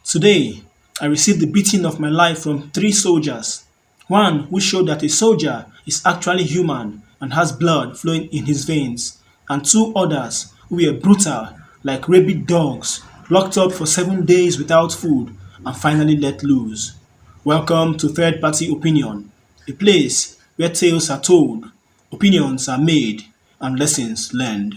Today, I received the beating of my life from three soldiers. One who showed that a soldier is actually human and has blood flowing in his veins, and two others who were brutal, like rabid dogs, locked up for 7 days without food and finally let loose. Welcome to Third Party Opinion, a place where tales are told, opinions are made, and lessons learned.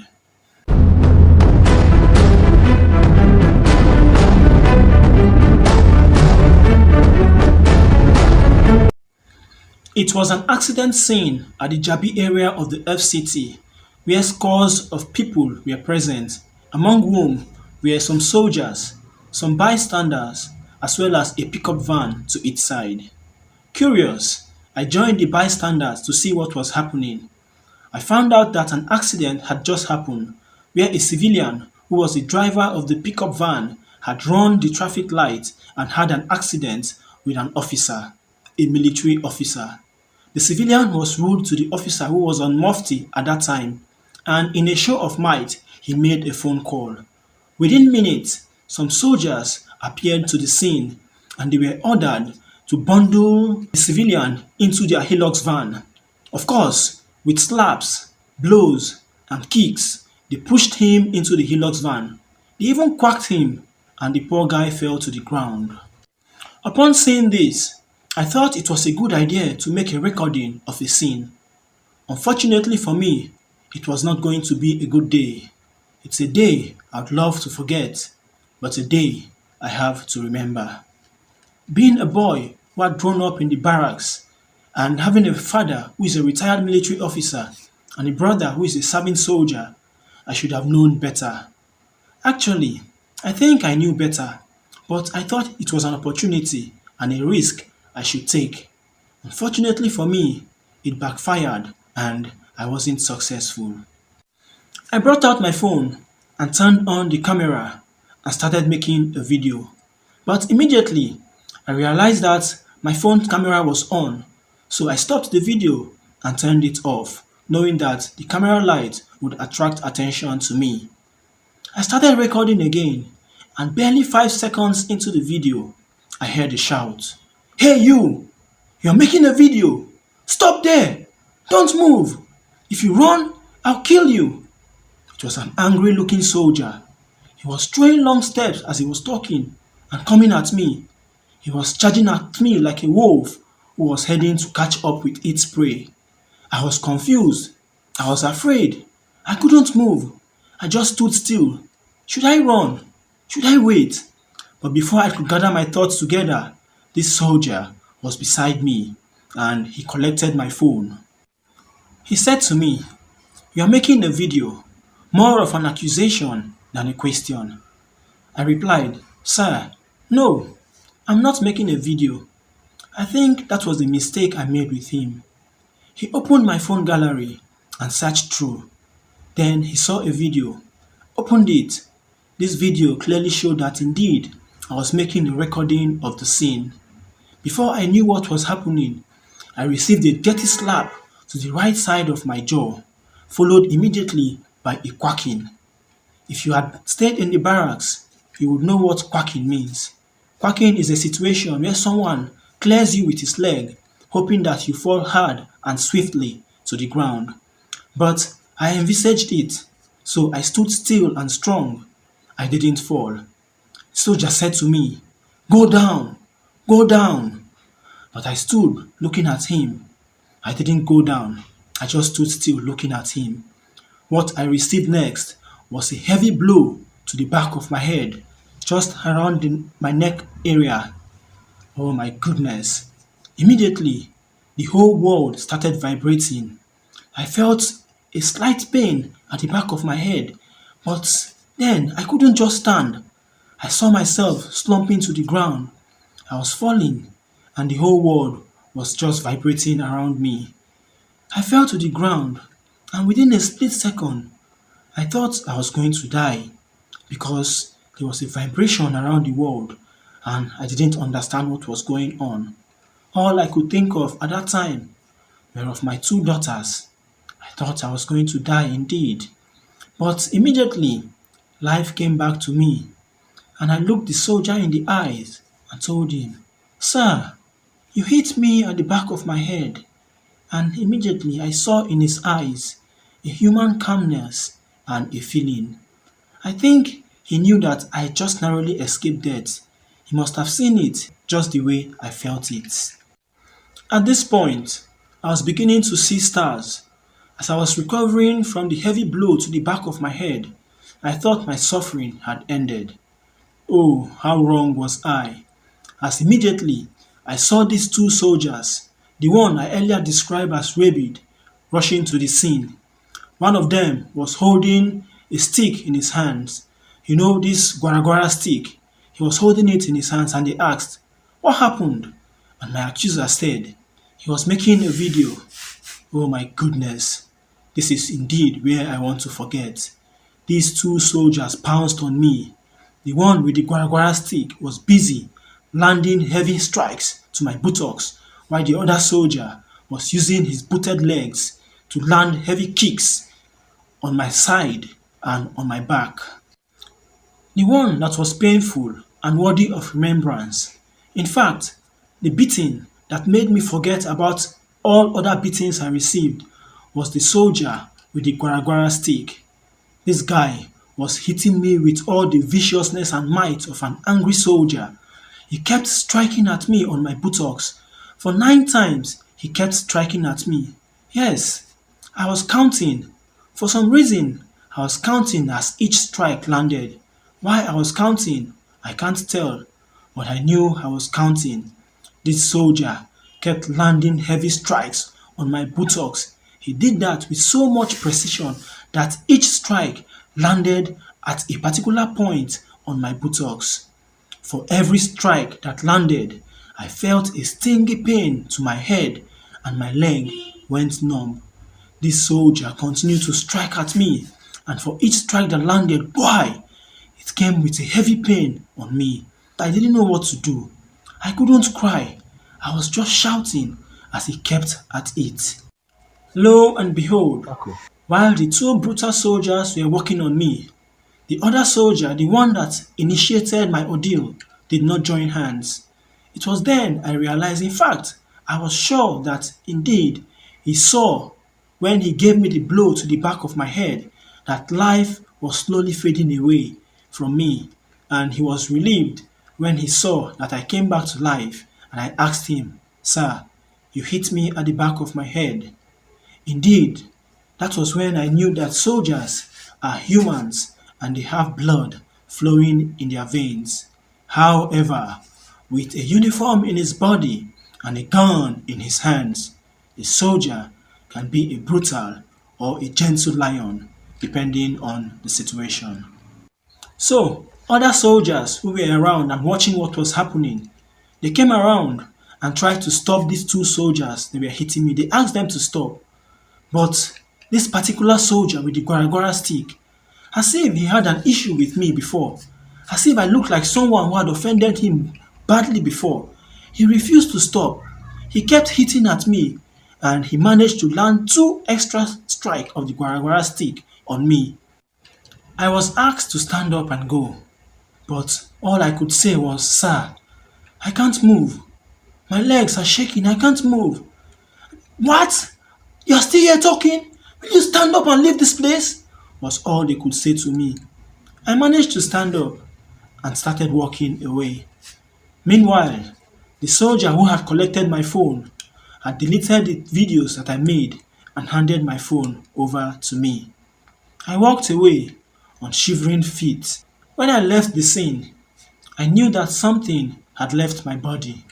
It was an accident scene at the Jabi area of the FCT where scores of people were present, among whom were some soldiers, some bystanders, as well as a pickup van to each side. Curious, I joined the bystanders to see what was happening. I found out that an accident had just happened where a civilian who was the driver of the pickup van had run the traffic light and had an accident with an officer, a military officer. The civilian was rude to the officer who was on mufti at that time, and in a show of might, he made a phone call. Within minutes, some soldiers appeared to the scene and they were ordered to bundle the civilian into their Hilux van. Of course, with slaps, blows, and kicks, they pushed him into the Hilux van. They even quacked him, and the poor guy fell to the ground. Upon seeing this, I thought it was a good idea to make a recording of the scene. Unfortunately for me, it was not going to be a good day. It's a day I'd love to forget, but a day I have to remember. Being a boy who had grown up in the barracks and having a father who is a retired military officer and a brother who is a serving soldier, I should have known better. Actually, I think I knew better, but I thought it was an opportunity and a risk I should take. Unfortunately for me, it backfired and I wasn't successful. I brought out my phone and turned on the camera and started making a video. But immediately, I realized that my phone camera was on, so I stopped the video and turned it off, knowing that the camera light would attract attention to me. I started recording again, and barely 5 seconds into the video, I heard a shout. "Hey you! You're making a video! Stop there! Don't move! If you run, I'll kill you!" It was an angry looking soldier. He was throwing long steps as he was talking and coming at me. He was charging at me like a wolf who was heading to catch up with its prey. I was confused. I was afraid. I couldn't move. I just stood still. Should I run? Should I wait? But before I could gather my thoughts together, this soldier was beside me and he collected my phone. He said to me, "You are making a video, more of an accusation than a question." I replied, "Sir, no, I'm not making a video." I think that was the mistake I made with him. He opened my phone gallery and searched through. Then he saw a video, opened it. This video clearly showed that indeed I was making a recording of the scene. Before I knew what was happening, I received a dirty slap to the right side of my jaw, followed immediately by a quacking. If you had stayed in the barracks, you would know what quacking means. Quacking is a situation where someone clears you with his leg, hoping that you fall hard and swiftly to the ground. But I envisaged it, so I stood still and strong. I didn't fall. The soldier said to me, "Go down, go down." But I stood looking at him. I didn't go down. I just stood still looking at him. What I received next was a heavy blow to the back of my head, just around my neck area. Oh my goodness. Immediately, the whole world started vibrating. I felt a slight pain at the back of my head, but then I couldn't just stand. I saw myself slumping to the ground. I was falling, and the whole world was just vibrating around me. I fell to the ground, and within a split second, I thought I was going to die because there was a vibration around the world, and I didn't understand what was going on. All I could think of at that time were of my two daughters. I thought I was going to die indeed. But immediately, life came back to me, and I looked the soldier in the eyes and told him, "Sir, you hit me at the back of my head." And immediately I saw in his eyes a human calmness and a feeling. I think he knew that I just narrowly escaped death. He must have seen it just the way I felt it. At this point, I was beginning to see stars. As I was recovering from the heavy blow to the back of my head, I thought my suffering had ended. Oh, how wrong was I! As immediately I saw these two soldiers, the one I earlier described as rabid, rushing to the scene. One of them was holding a stick in his hands. You know this guara stick? He was holding it in his hands and they asked, "What happened?" And my accuser said, he was making a video. Oh my goodness, this is indeed where I want to forget. These two soldiers pounced on me. The one with the guara stick was busy landing heavy strikes to my buttocks, while the other soldier was using his booted legs to land heavy kicks on my side and on my back. The one that was painful and worthy of remembrance. In fact, the beating that made me forget about all other beatings I received was the soldier with the guara stick. This guy was hitting me with all the viciousness and might of an angry soldier. He kept striking at me on my buttocks. For 9 times he kept striking at me. Yes, I was counting. For some reason, I was counting as each strike landed. Why I was counting, I can't tell, but I knew I was counting. This soldier kept landing heavy strikes on my buttocks. He did that with so much precision that each strike landed at a particular point on my buttocks. For every strike that landed, I felt a stinging pain to my head and my leg went numb. This soldier continued to strike at me, and for each strike that landed, boy, it came with a heavy pain on me. I didn't know what to do. I couldn't cry. I was just shouting as he kept at it. Lo and behold, while the two brutal soldiers were working on me, the other soldier, the one that initiated my ordeal, did not join hands. It was then I realized, in fact, I was sure that indeed he saw when he gave me the blow to the back of my head that life was slowly fading away from me, and he was relieved when he saw that I came back to life, and I asked him, "Sir, you hit me at the back of my head." Indeed, that was when I knew that soldiers are humans and they have blood flowing in their veins. However, with a uniform in his body and a gun in his hands, a soldier can be a brutal or a gentle lion depending on the situation. So, other soldiers who were around and watching what was happening, they came around and tried to stop these two soldiers that were hitting me. They asked them to stop. But this particular soldier with the guara stick, as if he had an issue with me before, as if I looked like someone who had offended him badly before, he refused to stop. He kept hitting at me and he managed to land 2 extra strikes of the guara stick on me. I was asked to stand up and go, but all I could say was, "Sir, I can't move. My legs are shaking, I can't move." "What? You're still here talking? Will you stand up and leave this place?" was all they could say to me. I managed to stand up and started walking away. Meanwhile, the soldier who had collected my phone had deleted the videos that I made and handed my phone over to me. I walked away on shivering feet. When I left the scene, I knew that something had left my body.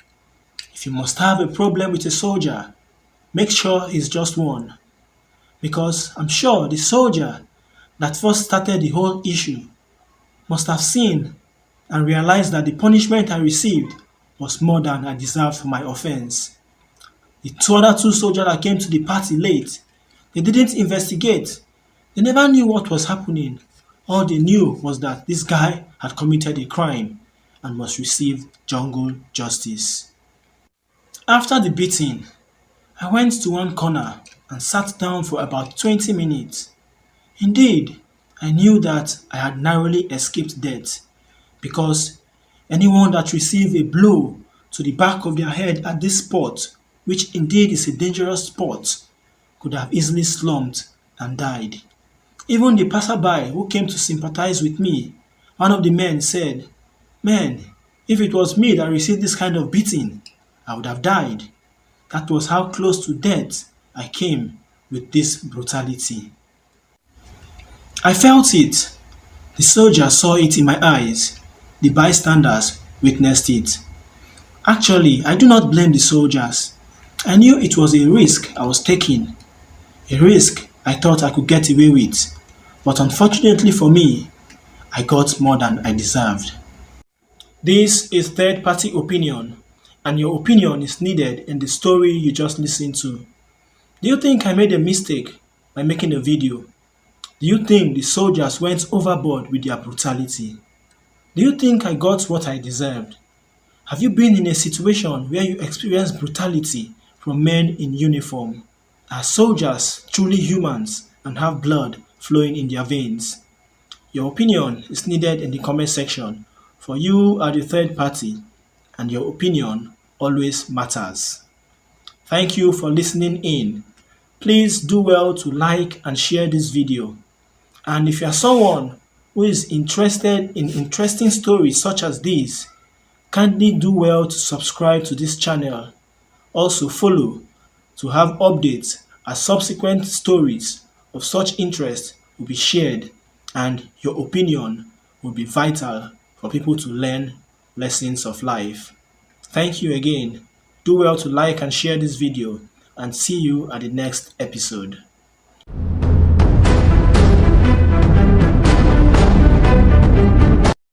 If you must have a problem with a soldier, make sure he's just one. Because I'm sure the soldier that first started the whole issue must have seen and realized that the punishment I received was more than I deserved for my offense. The two other soldiers that came to the party late, they didn't investigate. They never knew what was happening. All they knew was that this guy had committed a crime and must receive jungle justice. After the beating, I went to one corner and sat down for about 20 minutes. Indeed, I knew that I had narrowly escaped death. because anyone that receive a blow to the back of their head at this spot, which indeed is a dangerous spot, could have easily slumped and died. Even the passerby who came to sympathize with me, one of the men said, "Man, if it was me that received this kind of beating, I would have died." That was how close to death I came with this brutality. I felt it. The soldiers saw it in my eyes. The bystanders witnessed it. Actually, I do not blame the soldiers. I knew it was a risk I was taking, a risk I thought I could get away with. But unfortunately for me, I got more than I deserved. This is third party opinion, and your opinion is needed in the story you just listened to. Do you think I made a mistake by making a video? Do you think the soldiers went overboard with their brutality? Do you think I got what I deserved? Have you been in a situation where you experienced brutality from men in uniform? Are soldiers truly humans and have blood flowing in their veins? Your opinion is needed in the comment section, for you are the third party and your opinion always matters. Thank you for listening in. Please do well to like and share this video. And if you are someone who is interested in interesting stories such as these, kindly do well to subscribe to this channel. Also follow to have updates as subsequent stories of such interest will be shared, and your opinion will be vital for people to learn lessons of life. Thank you again. Do well to like and share this video, and see you at the next episode.